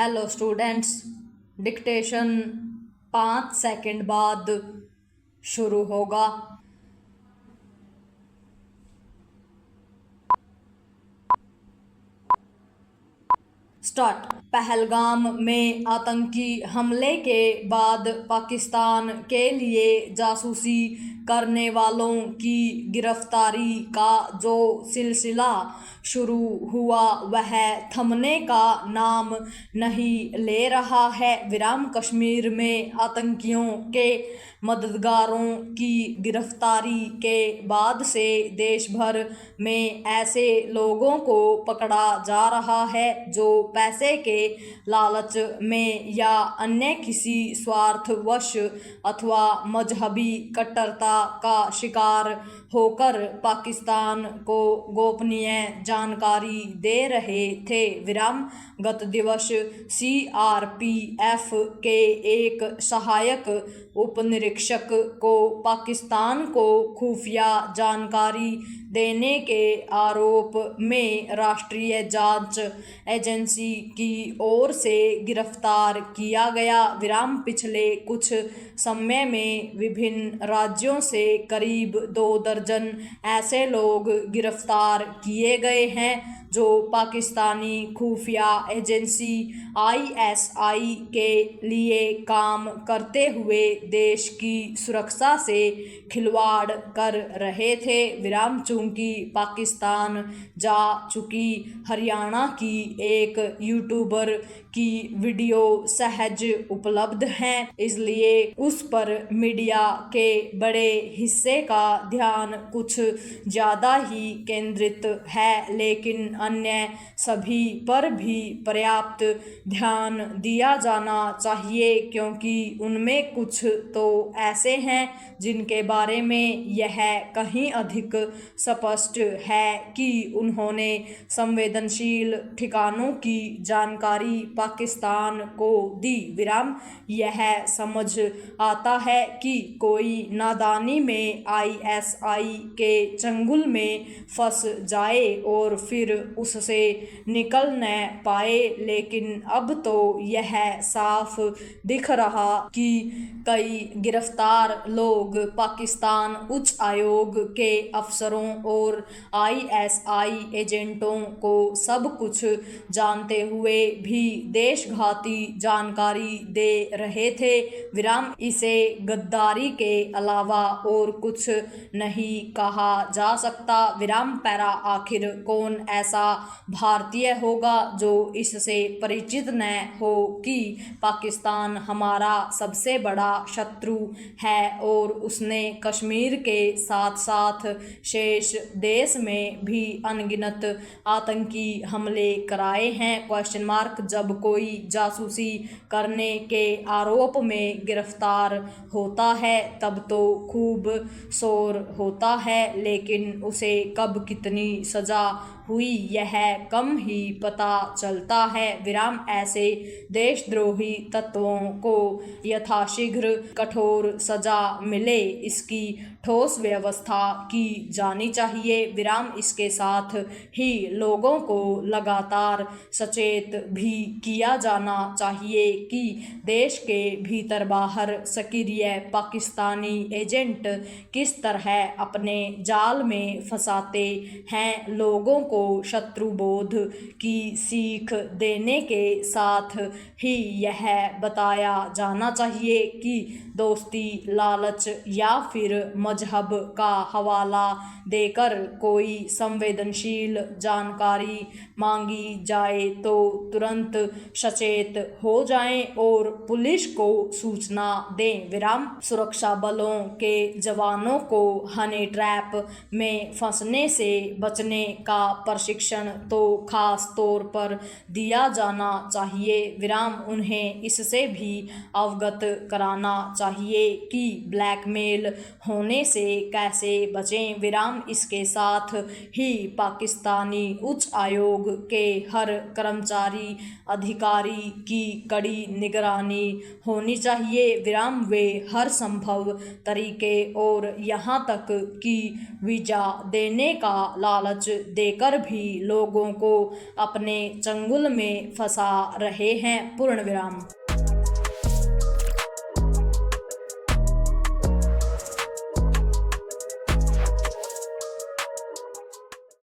Hello students, dictation 5 second बाद शुरू होगा। स्टार्ट। पहलगाम में आतंकी हमले के बाद पाकिस्तान के लिए जासूसी करने वालों की गिरफ्तारी का जो सिलसिला शुरू हुआ वह थमने का नाम नहीं ले रहा है। कश्मीर में आतंकियों के मददगारों की गिरफ्तारी के बाद से देश भर में ऐसे लोगों को पकड़ा जा रहा है जो पैसे के लालच में या अन्य किसी स्वार्थवश अथवा मजहबी कट्टरता का शिकार होकर पाकिस्तान को गोपनीय जानकारी दे रहे थे। गत दिवस CRPF के एक सहायक उपनिरीक्षक को पाकिस्तान को खुफिया जानकारी देने के आरोप में राष्ट्रीय जांच एजेंसी की ओर से गिरफ्तार किया गया। पिछले कुछ समय में विभिन्न राज्यों से करीब 2 दर्जन ऐसे लोग गिरफ्तार किए गए हैं जो पाकिस्तानी खुफिया एजेंसी ISI के लिए काम करते हुए देश की सुरक्षा से खिलवाड़ कर रहे थे। चूंकि पाकिस्तान जा चुकी हरियाणा की एक यूट्यूबर की वीडियो सहज उपलब्ध हैं, इसलिए उस पर मीडिया के बड़े हिस्से का ध्यान कुछ ज़्यादा ही केंद्रित है, लेकिन अन्य सभी पर भी पर्याप्त ध्यान दिया जाना चाहिए क्योंकि उनमें कुछ तो ऐसे हैं जिनके बारे में यह कहीं अधिक स्पष्ट है कि उन्होंने संवेदनशील ठिकानों की जानकारी पाकिस्तान को दी। यह समझ आता है कि कोई नादानी में ISI के चंगुल में फंस जाए और फिर उससे निकल न पाए, लेकिन अब तो यह साफ दिख रहा कि कई गिरफ्तार लोग पाकिस्तान उच्च आयोग के अफसरों और ISI एजेंटों को सब कुछ जानते हुए भी देशघाती जानकारी दे रहे थे। इसे गद्दारी के अलावा और कुछ नहीं कहा जा सकता। पैरा आखिर कौन ऐसा भारतीय होगा जो इससे परिचित न हो कि पाकिस्तान हमारा सबसे बड़ा शत्रु है और उसने कश्मीर के साथ साथ शेष देश में भी अनगिनत आतंकी हमले कराए हैं। जब कोई जासूसी करने के आरोप में गिरफ्तार होता है तब तो खूब शोर होता है, लेकिन उसे कब कितनी सजा हुई यह कम ही पता चलता है। ऐसे देशद्रोही तत्वों को यथाशीघ्र कठोर सजा मिले, इसकी ठोस व्यवस्था की जानी चाहिए। इसके साथ ही लोगों को लगातार सचेत भी किया जाना चाहिए कि देश के भीतर बाहर सक्रिय पाकिस्तानी एजेंट किस तरह अपने जाल में फंसाते हैं। लोगों को शत्रुबोध की सीख देने के साथ ही यह बताया जाना चाहिए कि दोस्ती, लालच या फिर मजहब का हवाला देकर कोई संवेदनशील जानकारी मांगी जाए तो तुरंत सचेत हो जाएं और पुलिस को सूचना दें। सुरक्षा बलों के जवानों को हनी ट्रैप में फंसने से बचने का प्रशिक्षण तो खास तौर पर दिया जाना चाहिए। उन्हें इससे भी अवगत कराना चाहिए चाहिए कि ब्लैकमेल होने से कैसे बचें विराम। इसके साथ ही पाकिस्तानी उच्च आयोग के हर कर्मचारी अधिकारी की कड़ी निगरानी होनी चाहिए विराम। वे हर संभव तरीके और यहाँ तक कि वीजा देने का लालच देकर भी लोगों को अपने चंगुल में फंसा रहे हैं पूर्ण विराम।